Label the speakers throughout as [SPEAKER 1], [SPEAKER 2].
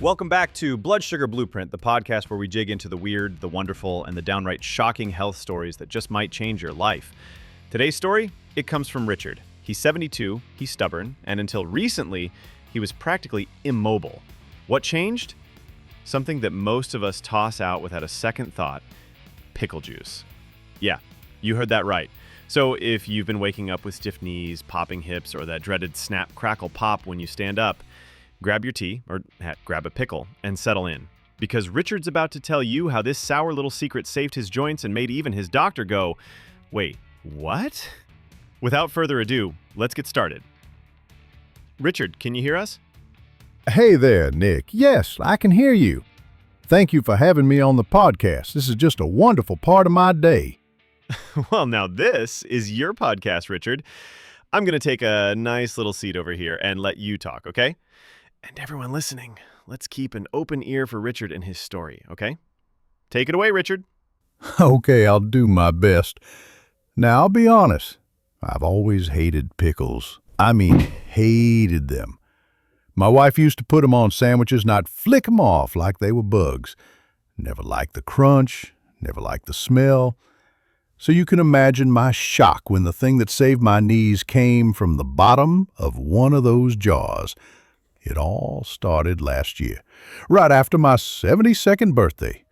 [SPEAKER 1] Welcome back to Blood Sugar Blueprint, the podcast where we dig into the weird, the wonderful, and the downright shocking health stories that just might change your life. Today's story, it comes from Richard. He's 72, he's stubborn, and until recently, he was practically immobile. What changed? Something that most of us toss out without a second thought: pickle juice. Yeah, you heard that right. So if you've been waking up with stiff knees, popping hips, or that dreaded snap, crackle, pop when you stand up, grab your tea, or grab a pickle, and settle in. Because Richard's about to tell you how this sour little secret saved his joints and made even his doctor go, "Wait, what?" Without further ado, let's get started. Richard, can you hear us?
[SPEAKER 2] Hey there, Nick. Yes, I can hear you. Thank you for having me on the podcast. This is just a wonderful part of my day.
[SPEAKER 1] Well, now this is your podcast, Richard. I'm going to take a nice little seat over here and let you talk, okay? And everyone listening, let's keep an open ear for Richard and his story, okay? Take it away, Richard.
[SPEAKER 2] Okay, I'll do my best. Now, I'll be honest. I've always hated pickles. I mean, hated them. My wife used to put them on sandwiches, not flick them off like they were bugs. Never liked the crunch, never liked the smell. So you can imagine my shock when the thing that saved my knees came from the bottom of one of those jars. It all started last year, right after my 72nd birthday.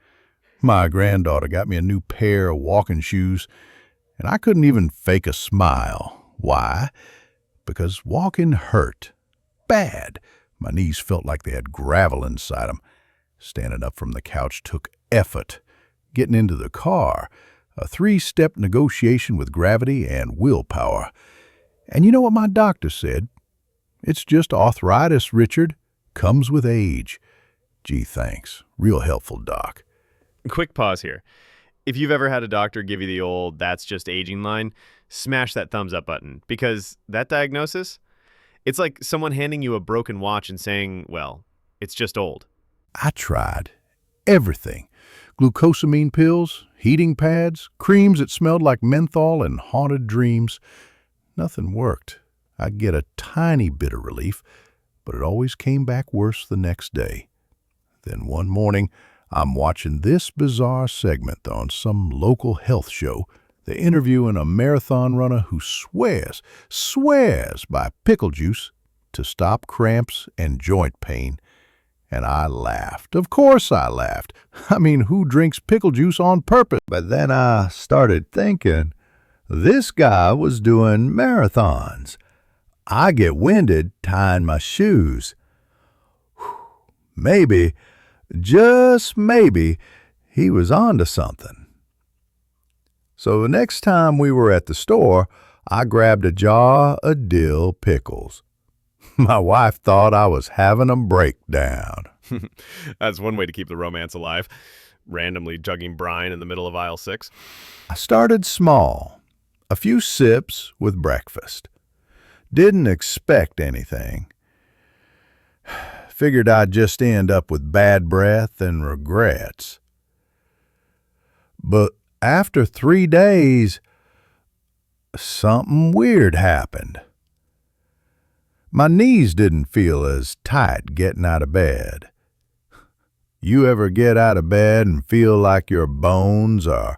[SPEAKER 2] My granddaughter got me a new pair of walking shoes, and I couldn't even fake a smile. Why? Because walking hurt. Bad. My knees felt like they had gravel inside them. Standing up from the couch took effort. Getting into the car, a 3-step negotiation with gravity and willpower. And you know what my doctor said? It's just arthritis, Richard. Comes with age. Gee, thanks. Real helpful, Doc.
[SPEAKER 1] Quick pause here. If you've ever had a doctor give you the old "that's just aging" line, smash that thumbs up button, because that diagnosis, it's like someone handing you a broken watch and saying, well, it's just old.
[SPEAKER 2] I tried everything. Glucosamine pills, heating pads, creams that smelled like menthol and haunted dreams. Nothing worked. I'd get a tiny bit of relief, but it always came back worse the next day. Then one morning, I'm watching this bizarre segment on some local health show. They're interviewing a marathon runner who swears by pickle juice to stop cramps and joint pain. And I laughed. Of course I laughed. I mean, who drinks pickle juice on purpose? But then I started thinking, this guy was doing marathons. I get winded tying my shoes. Maybe, just maybe, he was onto something. So the next time we were at the store, I grabbed a jar of dill pickles. My wife thought I was having a breakdown.
[SPEAKER 1] That's one way to keep the romance alive. Randomly jugging brine in the middle of aisle 6.
[SPEAKER 2] I started small, a few sips with breakfast. Didn't expect anything. Figured I'd just end up with bad breath and regrets. But after 3 days, something weird happened. My knees didn't feel as tight getting out of bed. You ever get out of bed and feel like your bones are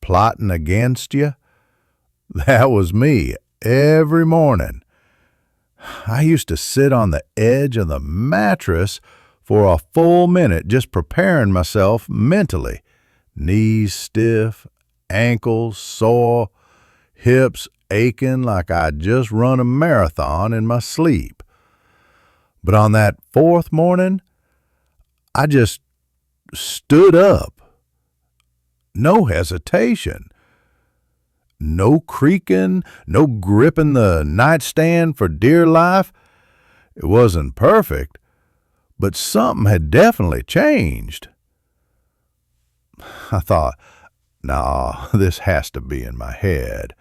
[SPEAKER 2] plotting against you? That was me every morning. I used to sit on the edge of the mattress for a full minute just preparing myself mentally. Knees stiff, ankles sore, hips aching like I'd just run a marathon in my sleep. But on that 4th morning, I just stood up. No hesitation. No creaking, no gripping the nightstand for dear life. It wasn't perfect, but something had definitely changed. I thought, nah, this has to be in my head.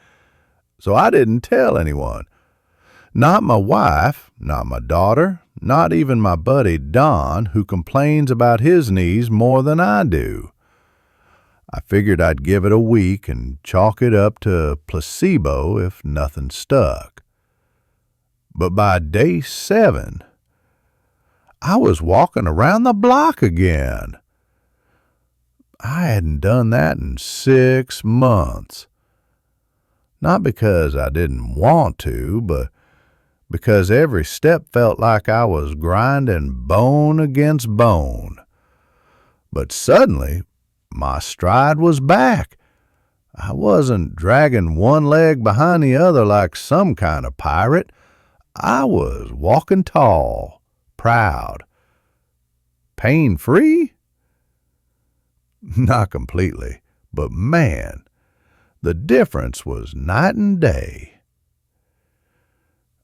[SPEAKER 2] So I didn't tell anyone. Not my wife, not my daughter, not even my buddy Don, who complains about his knees more than I do. I figured I'd give it a week and chalk it up to placebo if nothing stuck. But by day 7, I was walking around the block again. I hadn't done that in 6 months. Not because I didn't want to, but because every step felt like I was grinding bone against bone. But suddenly, my stride was back. I wasn't dragging one leg behind the other like some kind of pirate. I was walking tall, proud. Pain-free? Not completely, but man, the difference was night and day.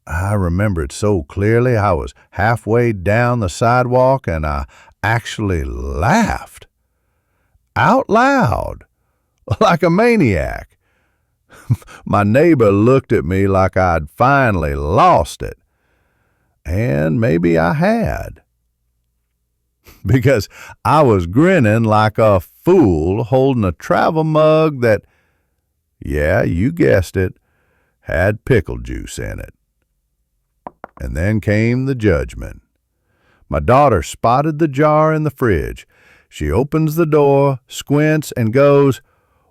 [SPEAKER 2] I remember it so clearly. I was halfway down the sidewalk and I actually laughed. Out loud, like a maniac. My neighbor looked at me like I'd finally lost it. And maybe I had. Because I was grinning like a fool holding a travel mug that, yeah, you guessed it, had pickle juice in it. And then came the judgment. My daughter spotted the jar in the fridge. She opens the door, squints, and goes,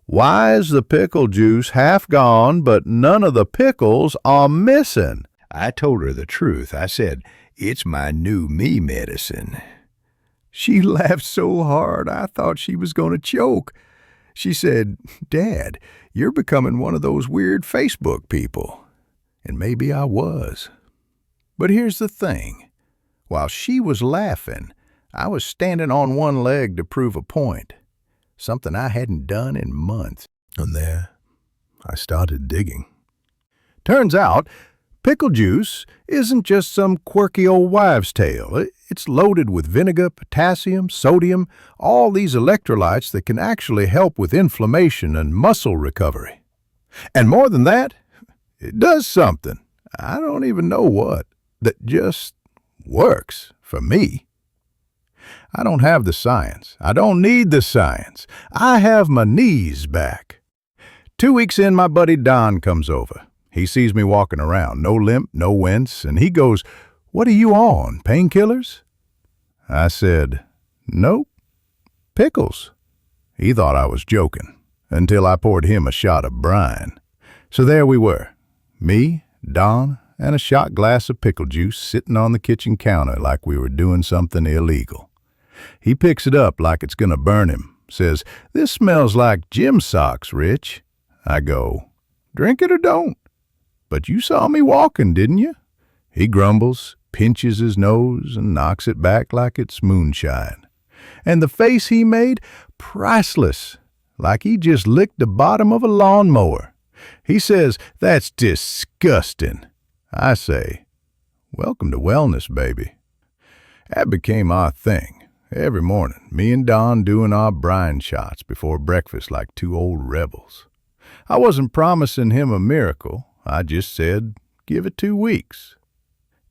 [SPEAKER 2] "Why is the pickle juice half gone, but none of the pickles are missing?"
[SPEAKER 3] I told her the truth. I said, "It's my new me medicine." She laughed so hard I thought she was going to choke. She said, "Dad, you're becoming one of those weird Facebook people." And maybe I was. But here's the thing. While she was laughing, I was standing on one leg to prove a point, something I hadn't done in months. And there, I started digging. Turns out, pickle juice isn't just some quirky old wives' tale. It's loaded with vinegar, potassium, sodium, all these electrolytes that can actually help with inflammation and muscle recovery. And more than that, it does something, I don't even know what, that just works for me. I don't have the science. I don't need the science. I have my knees back. 2 weeks in, my buddy Don comes over. He sees me walking around, no limp, no wince, and he goes, "What are you on, painkillers?" I said, "Nope, pickles." He thought I was joking, until I poured him a shot of brine. So there we were, me, Don, and a shot glass of pickle juice sitting on the kitchen counter like we were doing something illegal. He picks it up like it's going to burn him, says, "This smells like gym socks, Rich." I go, "Drink it or don't. But you saw me walking, didn't you?" He grumbles, pinches his nose, and knocks it back like it's moonshine. And the face he made, priceless, like he just licked the bottom of a lawnmower. He says, "That's disgusting." I say, "Welcome to wellness, baby." That became our thing. Every morning, me and Don doing our brine shots before breakfast like two old rebels. I wasn't promising him a miracle. I just said, give it 2 weeks.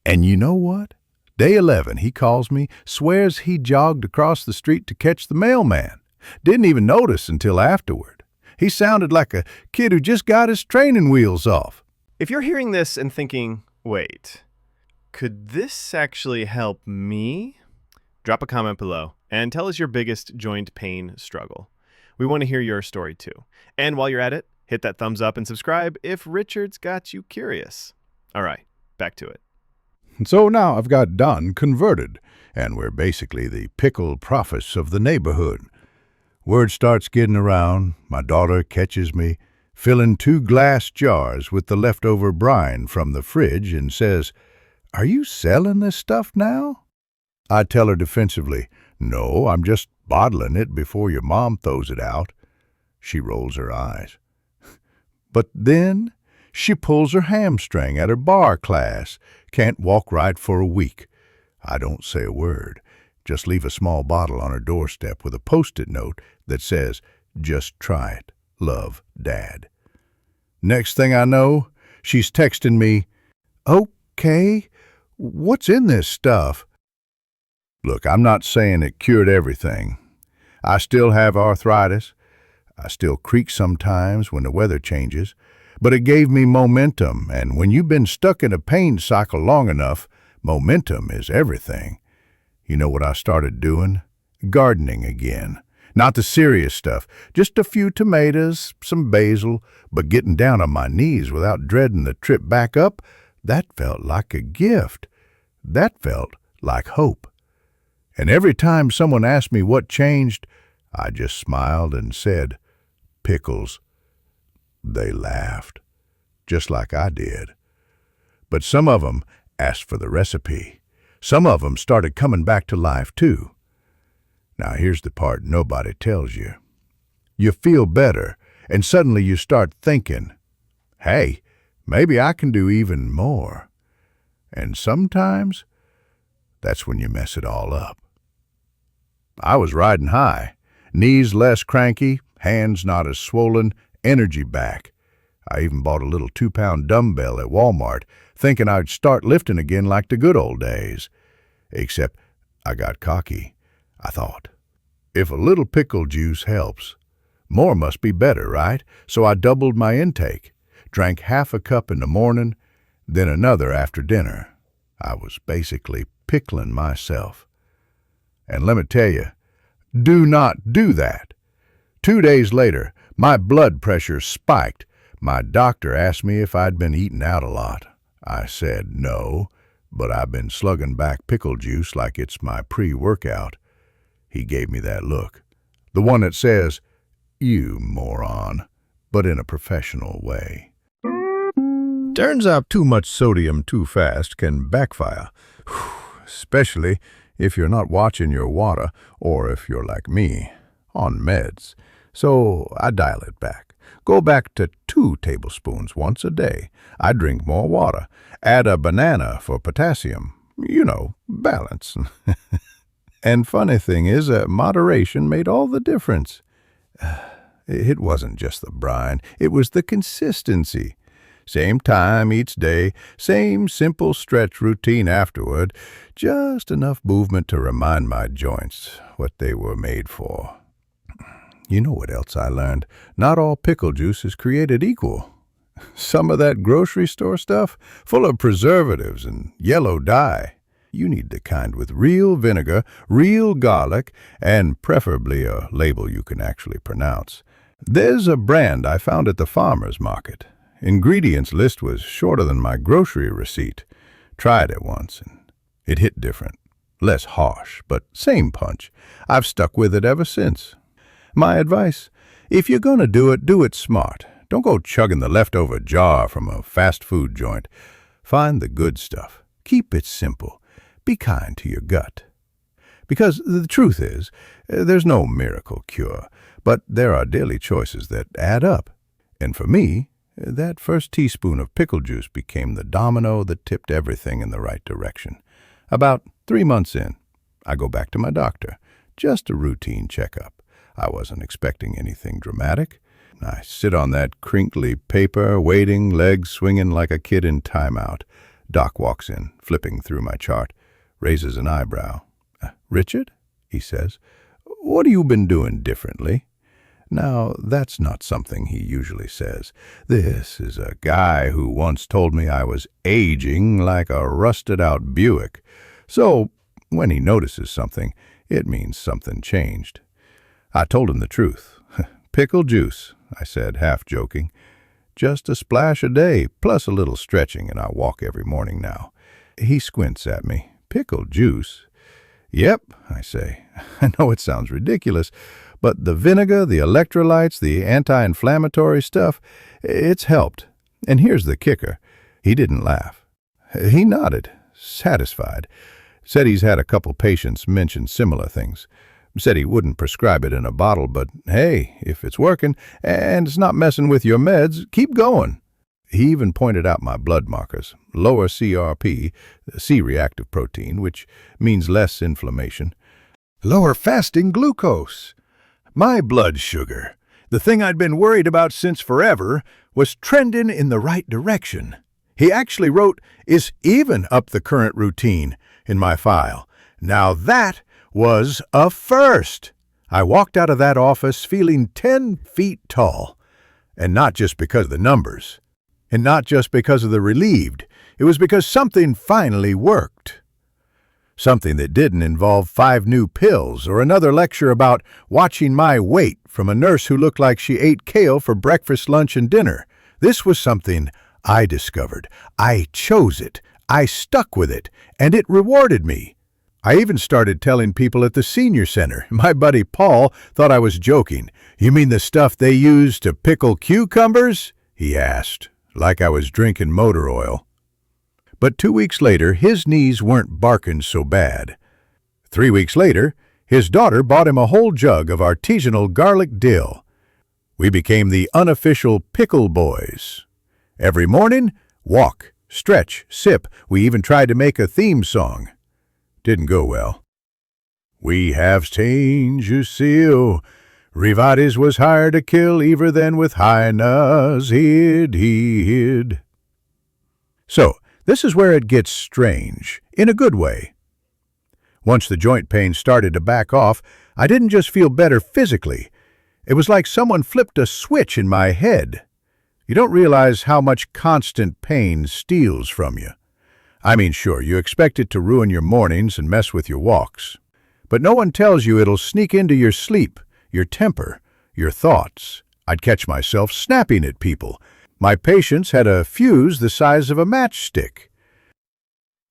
[SPEAKER 3] And you know what? Day 11, he calls me, swears he jogged across the street to catch the mailman. Didn't even notice until afterward. He sounded like a kid who just got his training wheels off.
[SPEAKER 1] If you're hearing this and thinking, wait, could this actually help me? Drop a comment below and tell us your biggest joint pain struggle. We want to hear your story too. And while you're at it, hit that thumbs up and subscribe if Richard's got you curious. All right, back to it.
[SPEAKER 2] So now I've got Don converted, and we're basically the pickle prophets of the neighborhood. Word starts getting around. My daughter catches me filling 2 glass jars with the leftover brine from the fridge and says, "Are you selling this stuff now?" I tell her defensively, "No, I'm just bottling it before your mom throws it out." She rolls her eyes. But then she pulls her hamstring at her bar class, can't walk right for a week. I don't say a word, just leave a small bottle on her doorstep with a Post-it note that says, "Just try it. Love, Dad." Next thing I know, she's texting me, "Okay, what's in this stuff?" Look, I'm not saying it cured everything. I still have arthritis. I still creak sometimes when the weather changes. But it gave me momentum, and when you've been stuck in a pain cycle long enough, momentum is everything. You know what I started doing? Gardening again. Not the serious stuff, just a few tomatoes, some basil, but getting down on my knees without dreading the trip back up, that felt like a gift. That felt like hope. And every time someone asked me what changed, I just smiled and said, "Pickles." They laughed, just like I did. But some of them asked for the recipe. Some of them started coming back to life, too. Now, here's the part nobody tells you. You feel better, and suddenly you start thinking, hey, maybe I can do even more. And sometimes, that's when you mess it all up. I was riding high, knees less cranky, hands not as swollen, energy back. I even bought a little 2-pound dumbbell at Walmart, thinking I'd start lifting again like the good old days. Except I got cocky. I thought, if a little pickle juice helps, more must be better, right? So I doubled my intake, drank half a cup in the morning, then another after dinner. I was basically pickling myself. And let me tell you, do not do that. 2 days later, my blood pressure spiked. My doctor asked me if I'd been eating out a lot. I said no, but I've been slugging back pickle juice like it's my pre-workout. He gave me that look, the one that says, "You moron," but in a professional way. Turns out too much sodium too fast can backfire, especially if you're not watching your water or if you're like me, on meds. So I dial it back. Go back to 2 tablespoons once a day. I drink more water. Add a banana for potassium. You know, balance. And funny thing is, moderation made all the difference. It wasn't just the brine. It was the consistency. Same time each day, same simple stretch routine afterward, just enough movement to remind my joints what they were made for. You know what else I learned? Not all pickle juice is created equal. Some of that grocery store stuff, full of preservatives and yellow dye. You need the kind with real vinegar, real garlic, and preferably a label you can actually pronounce. There's a brand I found at the farmer's market. Ingredients list was shorter than my grocery receipt. Tried it once, and it hit different. Less harsh, but same punch. I've stuck with it ever since. My advice, if you're gonna do it smart. Don't go chugging the leftover jar from a fast food joint. Find the good stuff. Keep it simple. Be kind to your gut. Because the truth is, there's no miracle cure, but there are daily choices that add up. And for me, that first teaspoon of pickle juice became the domino that tipped everything in the right direction. About 3 months in, I go back to my doctor. Just a routine checkup. I wasn't expecting anything dramatic. I sit on that crinkly paper, waiting, legs swinging like a kid in timeout. Doc walks in, flipping through my chart, raises an eyebrow. "Richard," he says, "what have you been doing differently?" Now, that's not something he usually says. This is a guy who once told me I was aging like a rusted-out Buick. So, when he notices something, it means something changed. I told him the truth. "Pickle juice," I said, half joking. "Just a splash a day, plus a little stretching, and I walk every morning now." He squints at me. "Pickle juice?" "Yep," I say. I know it sounds ridiculous, but the vinegar, the electrolytes, the anti-inflammatory stuff, it's helped. And here's the kicker. He didn't laugh. He nodded, satisfied. Said he's had a couple patients mention similar things. Said he wouldn't prescribe it in a bottle, but hey, if it's working and it's not messing with your meds, keep going. He even pointed out my blood markers, lower CRP, C-reactive protein, which means less inflammation, lower fasting glucose. My blood sugar, the thing I'd been worried about since forever, was trending in the right direction. He actually wrote, "is even up the current routine," in my file. Now that was a first. I walked out of that office feeling 10 feet tall. And not just because of the numbers. And not just because of the relieved. It was because something finally worked. Something that didn't involve 5 new pills or another lecture about watching my weight from a nurse who looked like she ate kale for breakfast, lunch, and dinner. This was something I discovered. I chose it. I stuck with it, and it rewarded me. I even started telling people at the senior center. My buddy Paul thought I was joking. "You mean the stuff they use to pickle cucumbers?" he asked, like I was drinking motor oil. But 2 weeks later, his knees weren't barking so bad. 3 weeks later, his daughter bought him a whole jug of artisanal garlic dill. We became the unofficial Pickle Boys. Every morning, walk, stretch, sip. We even tried to make a theme song. Didn't go well. "We have changed you seal. Arthritis was hard to kill, even then with highness hid. So, this is where it gets strange, in a good way. Once the joint pain started to back off, I didn't just feel better physically. It was like someone flipped a switch in my head. You don't realize how much constant pain steals from you. I mean, sure, you expect it to ruin your mornings and mess with your walks. But no one tells you it'll sneak into your sleep, your temper, your thoughts. I'd catch myself snapping at people. My patients had a fuse the size of a matchstick.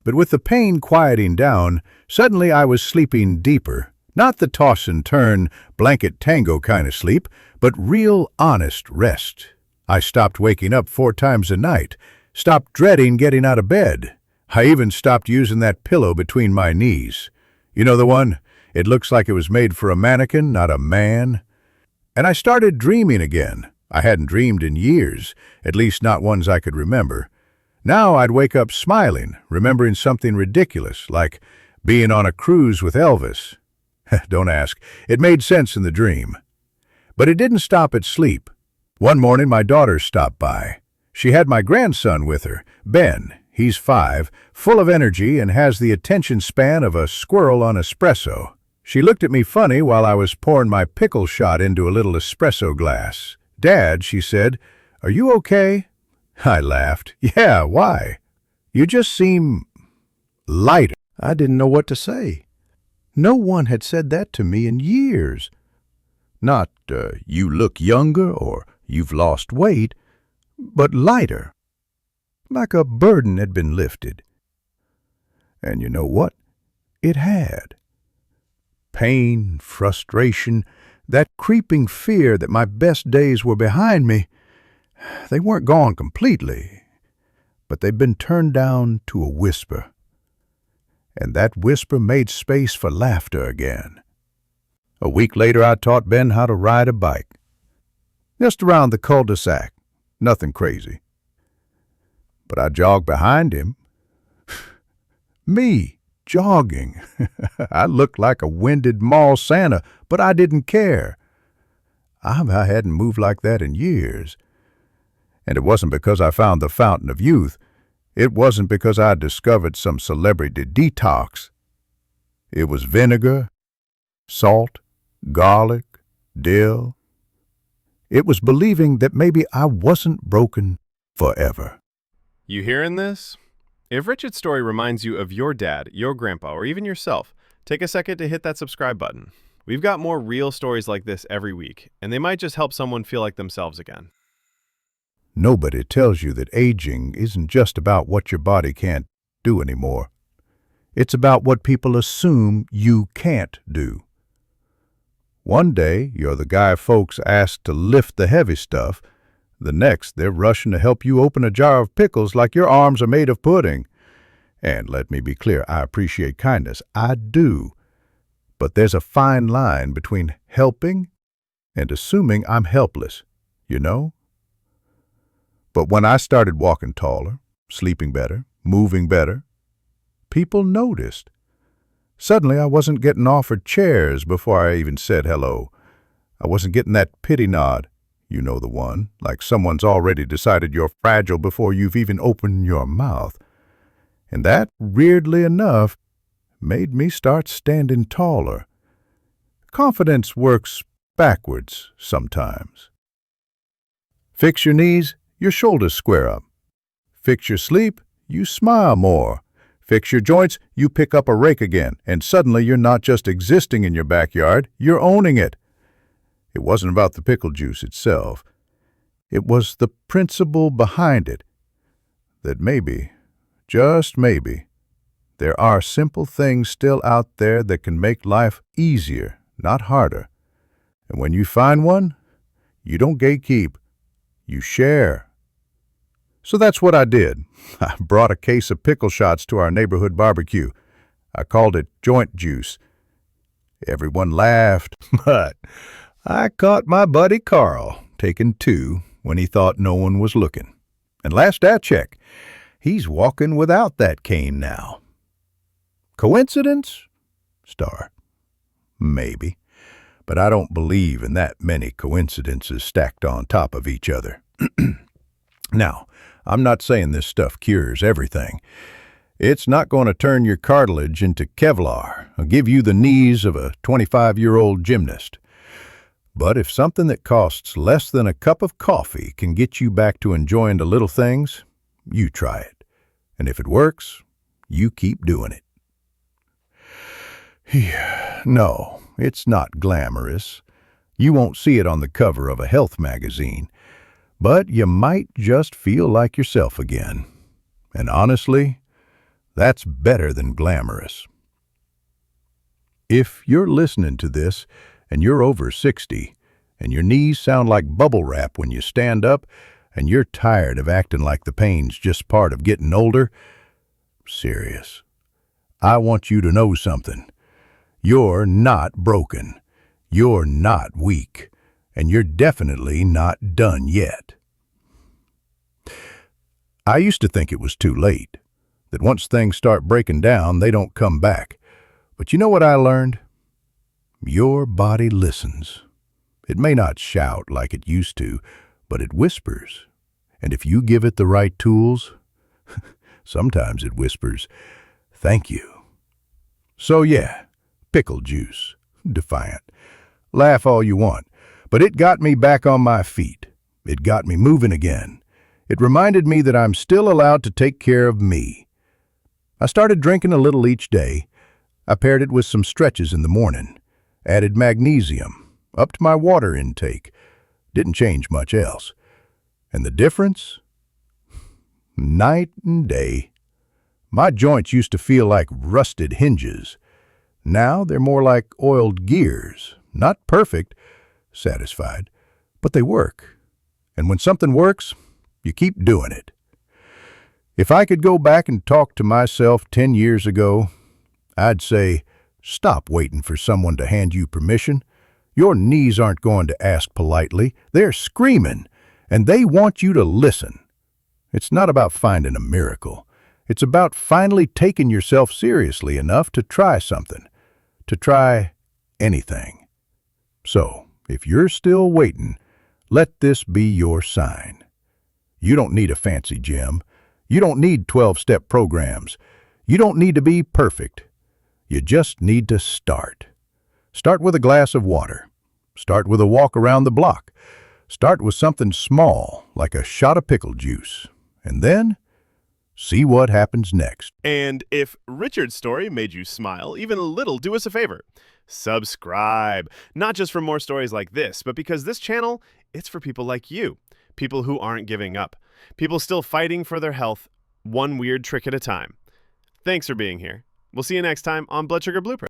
[SPEAKER 2] But with the pain quieting down, suddenly I was sleeping deeper. Not the toss and turn, blanket tango kind of sleep, but real honest rest. I stopped waking up 4 times a night, stopped dreading getting out of bed. I even stopped using that pillow between my knees. You know the one? It looks like it was made for a mannequin, not a man. And I started dreaming again. I hadn't dreamed in years, at least not ones I could remember. Now I'd wake up smiling, remembering something ridiculous, like being on a cruise with Elvis. Don't ask. It made sense in the dream. But it didn't stop at sleep. One morning my daughter stopped by. She had my grandson with her, Ben. He's 5, full of energy and has the attention span of a squirrel on espresso. She looked at me funny while I was pouring my pickle shot into a little espresso glass. "Dad," she said, "are you okay?" I laughed. "Yeah, why?" "You just seem lighter." I didn't know what to say. No one had said that to me in years. Not, you look younger or you've lost weight, but lighter. Like a burden had been lifted. And you know what? It had. Pain, frustration, that creeping fear that my best days were behind me, they weren't gone completely, but they'd been turned down to a whisper. And that whisper made space for laughter again. A week later, I taught Ben how to ride a bike. Just around the cul-de-sac, nothing crazy. But I jogged behind him. Me, jogging. I looked like a winded mall Santa, but I didn't care. I hadn't moved like that in years. And it wasn't because I found the fountain of youth. It wasn't because I discovered some celebrity detox. It was vinegar, salt, garlic, dill. It was believing that maybe I wasn't broken forever.
[SPEAKER 1] You hearing this? If Richard's story reminds you of your dad, your grandpa, or even yourself, take a second to hit that subscribe button. We've got more real stories like this every week, and they might just help someone feel like themselves again.
[SPEAKER 2] Nobody tells you that aging isn't just about what your body can't do anymore. It's about what people assume you can't do. One day, you're the guy folks ask to lift the heavy stuff. The next, they're rushing to help you open a jar of pickles like your arms are made of pudding. And let me be clear, I appreciate kindness. I do. But there's a fine line between helping and assuming I'm helpless, you know? But when I started walking taller, sleeping better, moving better, people noticed. Suddenly, I wasn't getting offered chairs before I even said hello. I wasn't getting that pity nod. You know the one, like someone's already decided you're fragile before you've even opened your mouth. And that, weirdly enough, made me start standing taller. Confidence works backwards sometimes. Fix your knees, your shoulders square up. Fix your sleep, you smile more. Fix your joints, you pick up a rake again, and suddenly you're not just existing in your backyard, you're owning it. It wasn't about the pickle juice itself. It was the principle behind it. That maybe, just maybe, there are simple things still out there that can make life easier, not harder. And when you find one, you don't gatekeep, you share. So that's what I did. I brought a case of pickle shots to our neighborhood barbecue. I called it joint juice. Everyone laughed, but I caught my buddy Carl taking 2 when he thought no one was looking. And last I checked, he's walking without that cane now. Coincidence? Maybe. But I don't believe in that many coincidences stacked on top of each other. Now, I'm not saying this stuff cures everything. It's not going to turn your cartilage into Kevlar or give you the knees of a 25-year-old gymnast. But if something that costs less than a cup of coffee can get you back to enjoying the little things, you try it. And if it works, you keep doing it. No, it's not glamorous. You won't see it on the cover of a health magazine. But you might just feel like yourself again. And honestly, that's better than glamorous. If you're listening to this and you're over 60, and your knees sound like bubble wrap when you stand up, and you're tired of acting like the pain's just part of getting older, serious, I want you to know something. You're not broken. You're not weak. And you're definitely not done yet. I used to think it was too late, that once things start breaking down, they don't come back. But you know what I learned? Your body listens. It may not shout like it used to, but it whispers. And if you give it the right tools, sometimes it whispers, "Thank you." So yeah, pickle juice, defiant. Laugh all you want, but it got me back on my feet. It got me moving again. It reminded me that I'm still allowed to take care of me. I started drinking a little each day. I paired it with some stretches in the morning, added magnesium, upped my water intake, didn't change much else. And the difference? Night and day. My joints used to feel like rusted hinges. Now they're more like oiled gears. Not perfect, satisfied, but they work. And when something works, you keep doing it. If I could go back and talk to myself 10 years ago, I'd say, stop waiting for someone to hand you permission. Your knees aren't going to ask politely. They're screaming, and they want you to listen. It's not about finding a miracle. It's about finally taking yourself seriously enough to try something, to try anything. So, if you're still waiting, let this be your sign. You don't need a fancy gym. You don't need 12-step programs. You don't need to be perfect. You just need to start. Start with a glass of water. Start with a walk around the block. Start with something small, like a shot of pickle juice. And then, see what happens next.
[SPEAKER 1] And if Richard's story made you smile even a little, do us a favor. Subscribe. Not just for more stories like this, but because this channel, it's for people like you. People who aren't giving up. People still fighting for their health, one weird trick at a time. Thanks for being here. We'll see you next time on Blood Sugar Blueprint.